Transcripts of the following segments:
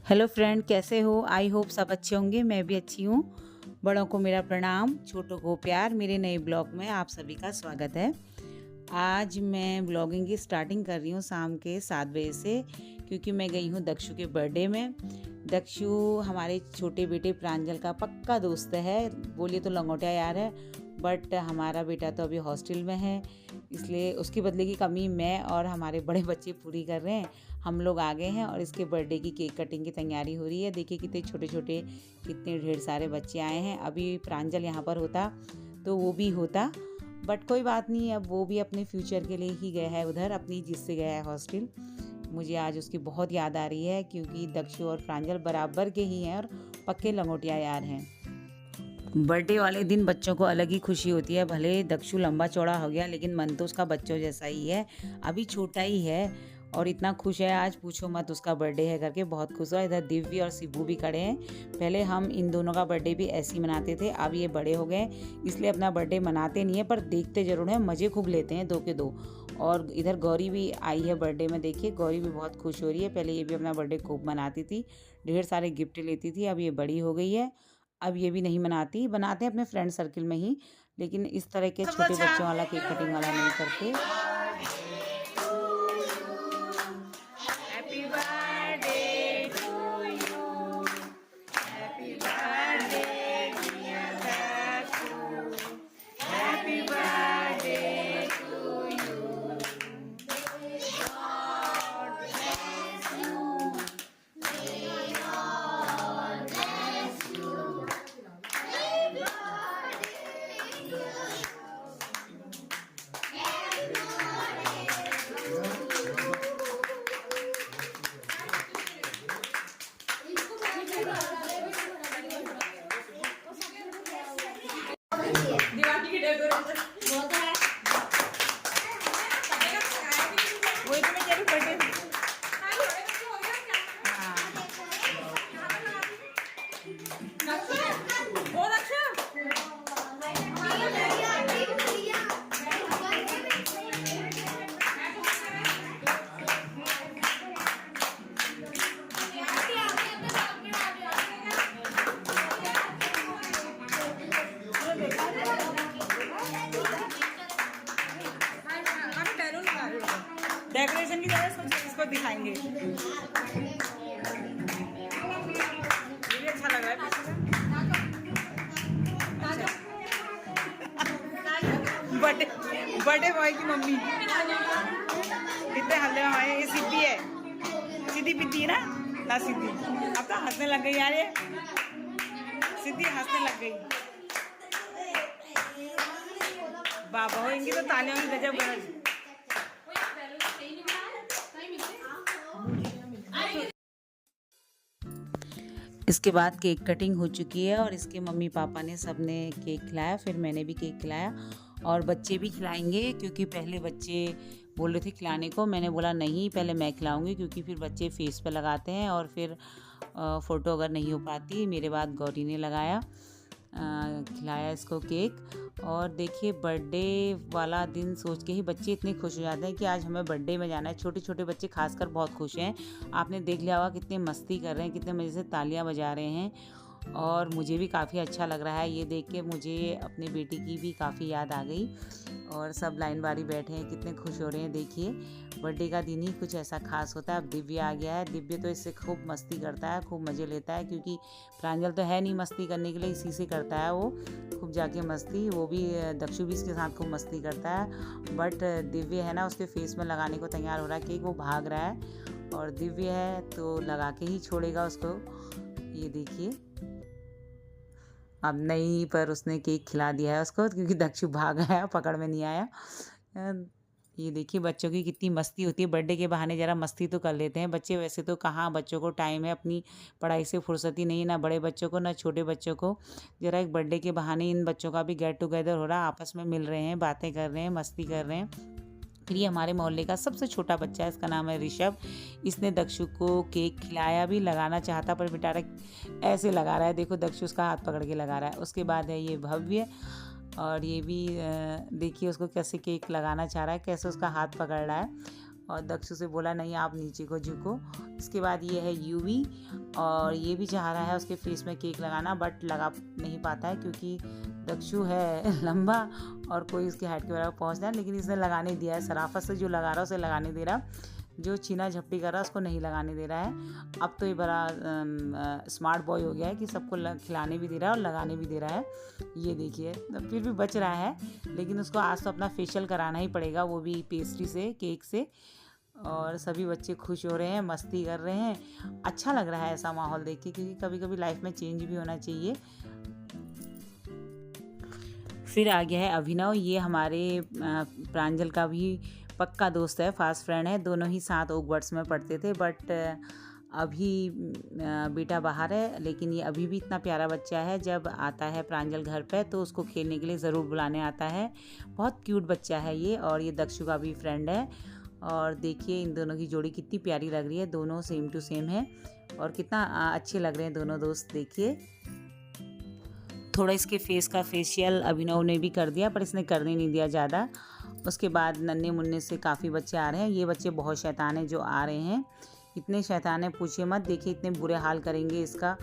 Hello friend, कैसे हो? I hope सब अच्छे होंगे। मैं भी अच्छी हूँ। बड़ों को मेरा प्रणाम, छोटों को प्यार। मेरे नए ब्लॉग में आप सभी का स्वागत है। आज मैं ब्लॉगिंग की स्टार्टिंग कर रही हूँ शाम के 7 बजे से, क्योंकि मैं गई हूँ दक्षु के बर्थडे में। दक्षु हमारे छोटे बेटे प्रांजल का पक्का दोस्त है, बोलिए तो लंगोटिया यार है। बट हमारा बेटा तो अभी हॉस्टल में है, इसलिए उसके बदले की कमी मैं और हमारे बड़े बच्चे पूरी कर रहे हैं। हम लोग आ गए हैं और इसके बर्थडे की केक कटिंग की तैयारी हो रही है। देखिए कितने छोटे छोटे, कितने ढेर सारे बच्चे आए हैं। अभी प्रांजल यहाँ पर होता तो वो भी होता, बट कोई बात नहीं, अब वो भी अपने फ्यूचर के लिए ही गया है उधर, अपनी जिससे गया है हॉस्टल। मुझे आज उसकी बहुत याद आ रही है, क्योंकि दक्षु और प्रांजल बराबर के ही हैं और पक्के लंगोटिया यार हैं। बर्थडे वाले दिन बच्चों को अलग ही खुशी होती है। भले दक्षु लंबा चौड़ा हो गया, लेकिन मन तो उसका बच्चों जैसा ही है, अभी छोटा ही है। और इतना खुश है आज, पूछो मत, उसका बर्थडे है करके बहुत खुश हुआ। इधर दिव्य और शिबू भी खड़े हैं। पहले हम इन दोनों का बर्थडे भी ऐसे ही मनाते थे, अब ये बड़े हो गए इसलिए अपना बर्थडे मनाते नहीं है, पर देखते जरूर हैं, मज़े खूब लेते हैं दो के दो। और इधर गौरी भी आई है बर्थडे में। देखिए गौरी भी बहुत खुश हो रही है। पहले ये भी अपना बर्थडे खूब मनाती थी, ढेर सारे गिफ्ट लेती थी। अब ये बड़ी हो गई है, अब ये भी नहीं मनाती। बनाते हैं अपने फ्रेंड सर्किल में ही, लेकिन इस तरह के छोटे बच्चों वाला केक कटिंग वाला नहीं करते। Happy birthday to you, happy birthday dear Dakshu, happy birthday to you, God bless you, may God bless you. Diwali की डेकोरेशन वही तो मैं कह रही हूँ, बर्थडे। डेकोरेशन की जगह इसको दिखाएंगे। ये भी अच्छा लग रहा है पीछे से। बर्थडे बर्थडे बॉय की मम्मी कितने हल्ले में हमारे। ये सिद्धि है, सिद्धि पीती है ना सिद्धि। अब तो हंसने लग गई यार, ये सिद्धि हंसने लग गई। बाबा हो, इनकी तो तालियों की गजब गरज। इसके बाद केक कटिंग हो चुकी है और इसके मम्मी पापा ने सबने केक खिलाया, फिर मैंने भी केक खिलाया और बच्चे भी खिलाएंगे, क्योंकि पहले बच्चे बोल रहे थे खिलाने को। मैंने बोला नहीं, पहले मैं खिलाऊंगी, क्योंकि फिर बच्चे फेस पे लगाते हैं और फिर फ़ोटो अगर नहीं हो पाती। मेरे बाद गौरी ने लगाया, खिलाया इसको केक। और देखिए बर्थडे वाला दिन सोच के ही बच्चे इतने खुश हो जाते हैं कि आज हमें बर्थडे में जाना है। छोटे छोटे बच्चे खासकर बहुत खुश हैं। आपने देख लिया होगा कितने मस्ती कर रहे हैं, कितने मज़े से तालियां बजा रहे हैं। और मुझे भी काफ़ी अच्छा लग रहा है ये देख के। मुझे अपने बेटी की भी काफ़ी याद आ गई और सब लाइन बारी बैठे हैं, कितने खुश हो रहे हैं। देखिए बर्थडे का दिन ही कुछ ऐसा खास होता है। अब दिव्य आ गया है, दिव्य तो इससे खूब मस्ती करता है, खूब मज़े लेता है, क्योंकि प्रांजल तो है नहीं मस्ती करने के लिए, इसी से करता है वो खूब जाके मस्ती। वो भी दक्षु भी इसके साथ खूब मस्ती करता है। बट दिव्य है ना, उसके फेस में लगाने को तैयार हो रहा है केक, वो भाग रहा है। और दिव्य है तो लगा के ही छोड़ेगा उसको। ये देखिए अब नहीं, पर उसने केक खिला दिया है उसको, क्योंकि दक्षु भाग आया, पकड़ में नहीं आया। ये देखिए बच्चों की कितनी मस्ती होती है। बर्थडे के बहाने ज़रा मस्ती तो कर लेते हैं बच्चे। वैसे तो कहाँ बच्चों को टाइम है, अपनी पढ़ाई से फुर्सत ही नहीं, ना बड़े बच्चों को ना छोटे बच्चों को। ज़रा एक बर्थडे के बहाने इन बच्चों का भी गेट टुगेदर हो रहा है, आपस में मिल रहे हैं, बातें कर रहे हैं, मस्ती कर रहे हैं। फिर ये हमारे मोहल्ले का सबसे छोटा बच्चा है, इसका नाम है ऋषभ। इसने दक्षु को केक खिलाया भी, लगाना चाहता पर बेचारा ऐसे लगा रहा है। देखो दक्षु उसका हाथ पकड़ के लगा रहा है। उसके बाद है ये भव्य, और ये भी देखिए उसको कैसे केक लगाना चाह रहा है, कैसे उसका हाथ पकड़ रहा है। और दक्षु से बोला नहीं आप नीचे को झुको। इसके बाद ये है यूवी, और ये भी चाह रहा है उसके फेस में केक लगाना, बट लगा नहीं पाता है क्योंकि दक्षु है लंबा और कोई उसकी हाइट के बराबर पहुँच रहा है, लेकिन इसने लगाने दिया है। शराफत से जो लगा रहा है उसे लगाने दे रहा, जो छीना झपटी कर रहा है उसको नहीं लगाने दे रहा है। अब तो ये बड़ा स्मार्ट बॉय हो गया है कि सबको खिलाने भी दे रहा है और लगाने भी दे रहा है। ये देखिए, फिर भी बच रहा है, लेकिन उसको आज तो अपना फेशियल कराना ही पड़ेगा, वो भी पेस्ट्री से, केक से। और सभी बच्चे खुश हो रहे हैं, मस्ती कर रहे हैं। अच्छा लग रहा है ऐसा माहौल देख के, क्योंकि कभी कभी लाइफ में चेंज भी होना चाहिए। फिर आ गया है अभिनव। ये हमारे प्रांजल का भी पक्का दोस्त है, फास्ट फ्रेंड है। दोनों ही साथ ओकवर्ड्स में पढ़ते थे, बट अभी बेटा बाहर है, लेकिन ये अभी भी इतना प्यारा बच्चा है। जब आता है प्रांजल घर पे तो उसको खेलने के लिए ज़रूर बुलाने आता है। बहुत क्यूट बच्चा है ये, और ये दक्षु का भी फ्रेंड है। और देखिए इन दोनों की जोड़ी कितनी प्यारी लग रही है, दोनों सेम टू सेम है और कितना अच्छे लग रहे हैं दोनों दोस्त। देखिए थोड़ा इसके फेस का फेशियल अभिनव ने भी कर दिया, पर इसने करने नहीं दिया ज़्यादा। उसके बाद नन्हे मुन्ने से काफ़ी बच्चे आ रहे हैं। ये बच्चे बहुत शैतान हैं जो आ रहे हैं, इतने शैतान हैं पूछिए मत। देखिए इतने बुरे हाल करेंगे इसका।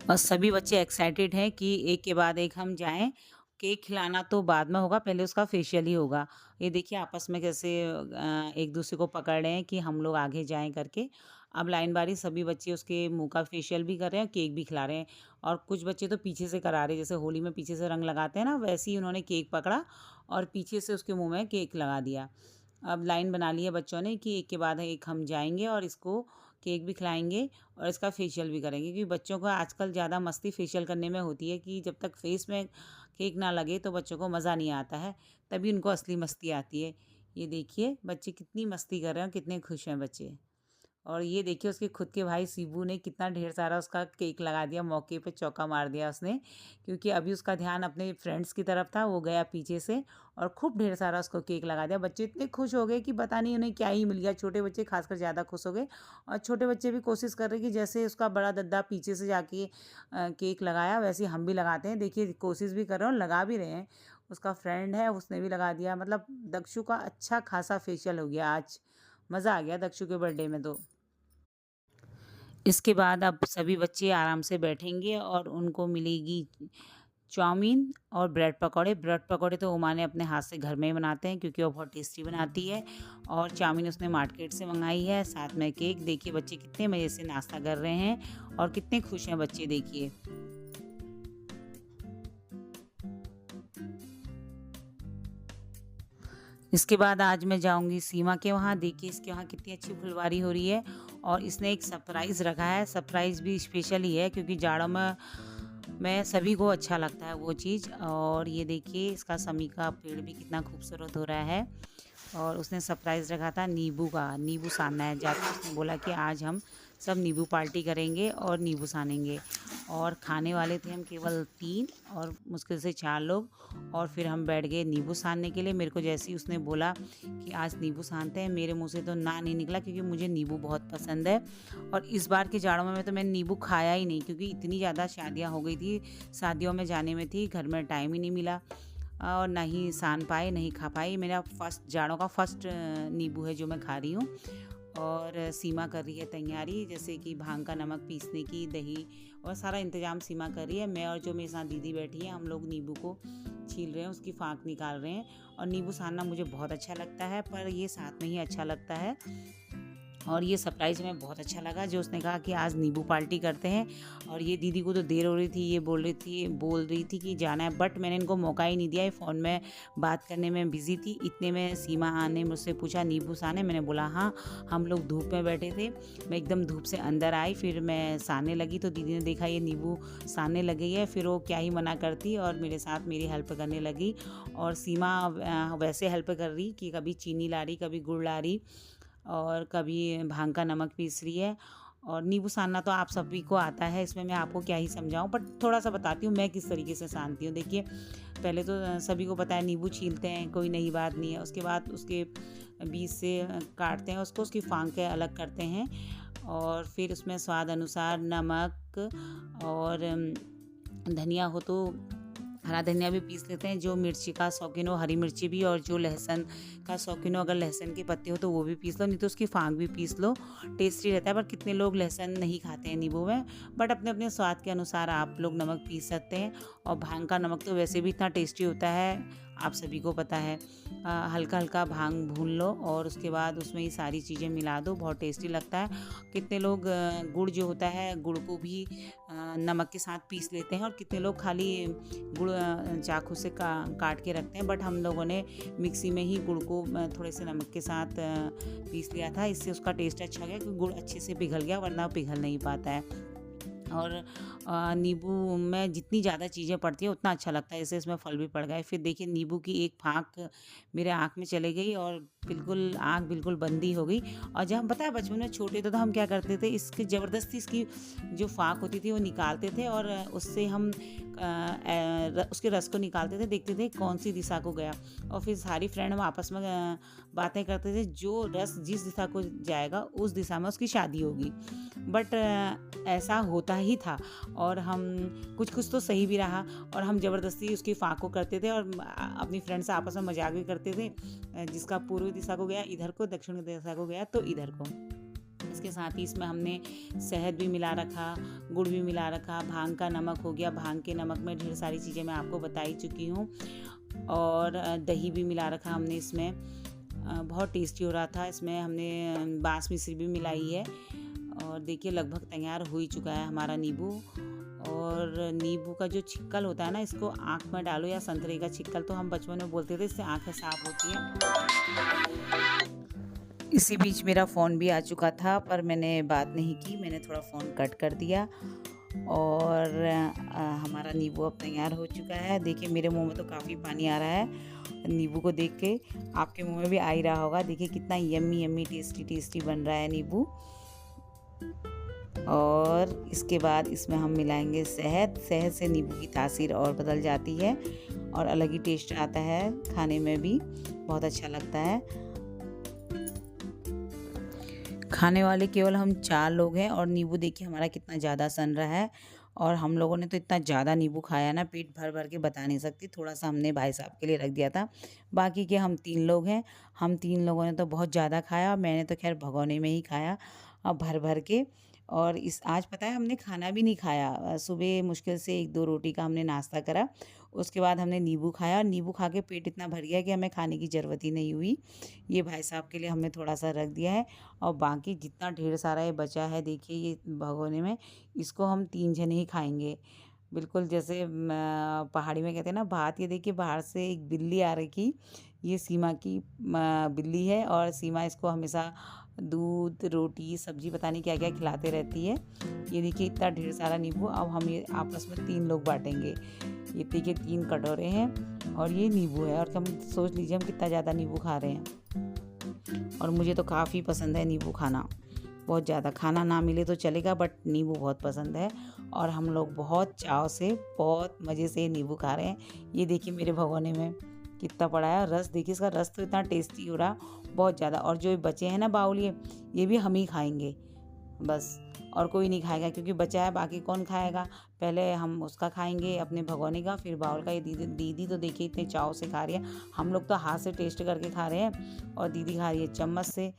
और सभी बच्चे एक्साइटेड हैं कि एक के बाद एक हम जाएं। केक खिलाना तो बाद में होगा, पहले उसका फेशियल ही होगा। ये देखिए आपस में कैसे एक दूसरे को पकड़ रहे हैं कि हम लोग आगे जाएं करके। अब लाइन बारी सभी बच्चे उसके मुंह का फेशियल भी कर रहे हैं, केक भी खिला रहे हैं। और कुछ बच्चे तो पीछे से करा रहे हैं, जैसे होली में पीछे से रंग लगाते हैं ना, वैसे ही उन्होंने केक पकड़ा और पीछे से उसके मुँह में केक लगा दिया। अब लाइन बना ली है बच्चों ने कि एक के बाद एक हम जाएंगे और इसको केक भी खिलाएंगे और इसका फेशियल भी करेंगे, क्योंकि बच्चों को आजकल ज़्यादा मस्ती फेशियल करने में होती है कि जब तक फेस में केक ना लगे तो बच्चों को मज़ा नहीं आता है, तभी उनको असली मस्ती आती है। ये देखिए बच्चे कितनी मस्ती कर रहे हैं, कितने खुश हैं बच्चे। और ये देखिए उसके खुद के भाई शिबू ने कितना ढेर सारा उसका केक लगा दिया, मौके पे चौका मार दिया उसने, क्योंकि अभी उसका ध्यान अपने फ्रेंड्स की तरफ था। वो गया पीछे से और खूब ढेर सारा उसको केक लगा दिया। बच्चे इतने खुश हो गए कि पता नहीं उन्हें क्या ही मिल गया। छोटे बच्चे खासकर ज़्यादा खुश हो गए, और छोटे बच्चे भी कोशिश कर रहे कि जैसे उसका बड़ा दद्दा पीछे से जाके केक लगाया वैसे हम भी लगाते हैं। देखिए कोशिश भी कर रहे हैं और लगा भी रहे हैं। उसका फ्रेंड है उसने भी लगा दिया। मतलब दक्षु का अच्छा खासा फेशियल हो गया आज। मज़ा आ गया दक्षु के बर्थडे में तो। इसके बाद अब सभी बच्चे आराम से बैठेंगे और उनको मिलेगी चाउमीन और ब्रेड पकौड़े। ब्रेड पकौड़े तो उमा ने अपने हाथ से घर में ही बनाते हैं, क्योंकि वो बहुत टेस्टी बनाती है। और चाउमीन उसने मार्केट से मंगाई है, साथ में केक। देखिए बच्चे कितने मज़े से नाश्ता कर रहे हैं और कितने खुश हैं बच्चे, देखिए। इसके बाद आज मैं जाऊंगी सीमा के वहाँ। देखिए इसके वहाँ कितनी अच्छी फुलवारी हो रही है, और इसने एक सरप्राइज़ रखा है। सरप्राइज़ भी स्पेशल ही है, क्योंकि जाड़ों में सभी को अच्छा लगता है वो चीज़। और ये देखिए इसका समी का पेड़ भी कितना खूबसूरत हो रहा है। और उसने सरप्राइज़ रखा था नींबू का, नींबू सानना है जाके। उसने बोला कि आज हम सब नींबू पार्टी करेंगे और नींबू सानेंगे। और खाने वाले थे हम केवल 3 और मुश्किल से 4 लोग। और फिर हम बैठ गए नींबू सानने के लिए। मेरे को जैसे ही उसने बोला कि आज नींबू सानते हैं, मेरे मुंह से तो ना नहीं निकला, क्योंकि मुझे नींबू बहुत पसंद है। और इस बार के जाड़ों में तो मैंने नींबू खाया ही नहीं, क्योंकि इतनी ज़्यादा शादियाँ हो गई थी, शादियों में जाने में थी, घर में टाइम ही नहीं मिला और ना ही सान पाए, नहीं खा पाई। मेरा फर्स्ट जाड़ों का फर्स्ट नींबू है जो मैं खा रही हूँ। और सीमा कर रही है तैयारी, जैसे कि भांग का नमक पीसने की, दही और सारा इंतजाम सीमा कर रही है। मैं और जो मेरे साथ दीदी बैठी है, हम लोग नींबू को छील रहे हैं, उसकी फाँक निकाल रहे हैं। और नींबू सानना मुझे बहुत अच्छा लगता है, पर ये साथ में ही अच्छा लगता है। और ये सरप्राइज़ हमें बहुत अच्छा लगा जो उसने कहा कि आज नींबू पार्टी करते हैं। और ये दीदी को तो देर हो रही थी, ये बोल रही थी कि जाना है, बट मैंने इनको मौका ही नहीं दिया। ये फ़ोन में बात करने में बिज़ी थी। इतने में सीमा ने मुझसे पूछा नींबू साने, मैंने बोला हाँ। हम लोग धूप में बैठे थे, मैं एकदम धूप से अंदर आई, फिर मैं सानने लगी तो दीदी ने देखा ये नींबू सानने लगी है, फिर वो क्या ही मना करती और मेरे साथ मेरी हेल्प करने लगी। और सीमा वैसे हेल्प कर रही कि कभी चीनी ला रही, कभी गुड़ ला रही और कभी भांग का नमक पीस रही है। और नींबू सानना तो आप सभी को आता है, इसमें मैं आपको क्या ही समझाऊं, बट थोड़ा सा बताती हूँ मैं किस तरीके से सानती हूँ। देखिए पहले तो सभी को पता है नींबू छीलते हैं, कोई नई बात नहीं है। उसके बाद उसके बीज से काटते हैं उसको, उसकी फांके अलग करते हैं और फिर उसमें स्वाद अनुसार नमक और धनिया हो तो हरा धनिया भी पीस लेते हैं, जो मिर्ची का शौकीन हो हरी मिर्ची भी, और जो लहसुन का शौकीन हो अगर लहसुन के पत्ते हो तो वो भी पीस लो, नहीं तो उसकी फांक भी पीस लो, टेस्टी रहता है। पर कितने लोग लहसुन नहीं खाते हैं नींबू में, बट अपने अपने स्वाद के अनुसार आप लोग नमक पीस सकते हैं। और भांग का नमक तो वैसे भी इतना टेस्टी होता है, आप सभी को पता है। हल्का हल्का भांग भून लो और उसके बाद उसमें ये सारी चीज़ें मिला दो, बहुत टेस्टी लगता है। कितने लोग गुड़ जो होता है गुड़ को भी नमक के साथ पीस लेते हैं, और कितने लोग खाली गुड़ चाकू से काट के रखते हैं, बट हम लोगों ने मिक्सी में ही गुड़ को थोड़े से नमक के साथ पीस लिया था। इससे उसका टेस्ट अच्छा गया, क्योंकि गुड़ अच्छे से पिघल गया, वरना पिघल नहीं पाता है। और नींबू में जितनी ज़्यादा चीज़ें पड़ती हैं उतना अच्छा लगता है। जैसे इसमें फल भी पड़ गए। फिर देखिए नींबू की एक फाँक मेरे आँख में चली गई और बिल्कुल आँख बिल्कुल बंद ही हो गई। और जब हम पता है बचपन में छोटे थे तो हम क्या करते थे, इसकी ज़बरदस्ती इसकी जो फाँक होती थी वो निकालते थे, और उससे हम उसके रस को निकालते थे, देखते थे कौन सी दिशा को गया। और फिर सारी फ्रेंड हम आपस में बातें करते थे, जो रस जिस दिशा को जाएगा उस दिशा में उसकी शादी होगी। बट ऐसा होता ही था, और हम कुछ कुछ तो सही भी रहा, और हम ज़बरदस्ती उसकी फाँक को करते थे, और अपनी फ्रेंड से आपस में मजाक भी करते थे, जिसका पूर्वी दिशा को गया इधर को, दक्षिण दिशा को गया तो इधर को। इसके साथ ही इसमें हमने शहद भी मिला रखा, गुड़ भी मिला रखा, भांग का नमक हो गया, भांग के नमक में ढेर सारी चीज़ें मैं आपको बता ही चुकी हूँ, और दही भी मिला रखा हमने इसमें। बहुत टेस्टी हो रहा था। इसमें हमने बास मिश्री भी मिलाई है, और देखिए लगभग तैयार हो ही चुका है हमारा नींबू। और नींबू का जो छिक्कल होता है ना, इसको आँख में डालो, या संतरे का छिक्कल तो हम बचपन में बोलते थे, इससे आँखें साफ होती हैं। इसी बीच मेरा फ़ोन भी आ चुका था, पर मैंने बात नहीं की, मैंने थोड़ा फ़ोन कट कर दिया। और हमारा नींबू अब तैयार हो चुका है। देखिए मेरे मुंह में तो काफ़ी पानी आ रहा है नींबू को देख के, आपके मुंह में भी आ ही रहा होगा। देखिए कितना यम्मी यम्मी टेस्टी टेस्टी बन रहा है नींबू। और इसके बाद इसमें हम मिलाएंगे शहद। शहद से नींबू की तासीर और बदल जाती है, और अलग ही टेस्ट आता है, खाने में भी बहुत अच्छा लगता है। खाने वाले केवल हम 4 लोग हैं, और नींबू देखिए हमारा कितना ज़्यादा सन रहा है, और हम लोगों ने तो इतना ज़्यादा नींबू खाया ना, पेट भर भर के बता नहीं सकती। थोड़ा सा हमने भाई साहब के लिए रख दिया था, बाकी के हम 3 लोग हैं, हम 3 लोगों ने तो बहुत ज़्यादा खाया, और मैंने तो खैर भगोने में ही खाया भर भर के। और इस आज पता है हमने खाना भी नहीं खाया, सुबह मुश्किल से 1-2 रोटी का हमने नाश्ता करा, उसके बाद हमने नींबू खाया, और नींबू खा के पेट इतना भर गया कि हमें खाने की ज़रूरत ही नहीं हुई। ये भाई साहब के लिए हमने थोड़ा सा रख दिया है, और बाकी जितना ढेर सारा ये बचा है देखिए ये भगोने में, इसको हम 3 जने ही खाएंगे। बिल्कुल जैसे पहाड़ी में कहते हैं ना भात। ये देखिए बाहर से एक बिल्ली आ रखी, ये सीमा की बिल्ली है, और सीमा इसको हमेशा दूध रोटी सब्जी पता नहीं क्या क्या खिलाते रहती है। ये देखिए इतना ढेर सारा नींबू, अब हम ये आपस में 3 लोग बांटेंगे। ये देखिए 3 कटोरे हैं, और ये नींबू है, और हम सोच लीजिए हम कितना ज़्यादा नींबू खा रहे हैं। और मुझे तो काफ़ी पसंद है नींबू खाना, बहुत ज़्यादा। खाना ना मिले तो चलेगा, बट नींबू बहुत पसंद है, और हम लोग बहुत चाव से बहुत मज़े से नींबू खा रहे हैं। ये देखिए मेरे भगोने में कितना पड़ा है रस, देखिए इसका रस तो इतना टेस्टी हो रहा बहुत ज़्यादा। और जो बचे हैं ना बाउल, ये भी हम ही खाएंगे बस, और कोई नहीं खाएगा, क्योंकि बचा है, बाकी कौन खाएगा। पहले हम उसका खाएंगे अपने भगोने का, फिर बाउल का। ये दीदी तो देखिए इतने चाव से खा रही है, हम लोग तो हाथ से टेस्ट करके खा रहे हैं, और दीदी खा रही है चम्मच से।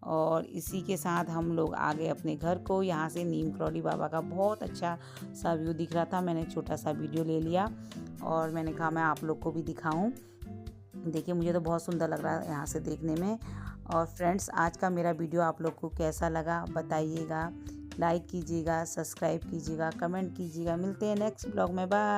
और इसी के साथ हम लोग आ गए अपने घर को। यहाँ से नीम करौली बाबा का बहुत अच्छा सा व्यू दिख रहा था, मैंने छोटा सा वीडियो ले लिया, और मैंने कहा मैं आप लोग को भी दिखाऊं। देखिए मुझे तो बहुत सुंदर लग रहा है यहाँ से देखने में। और फ्रेंड्स, आज का मेरा वीडियो आप लोग को कैसा लगा बताइएगा, लाइक कीजिएगा, सब्सक्राइब कीजिएगा, कमेंट कीजिएगा। मिलते हैं नेक्स्ट ब्लॉग में, बाय।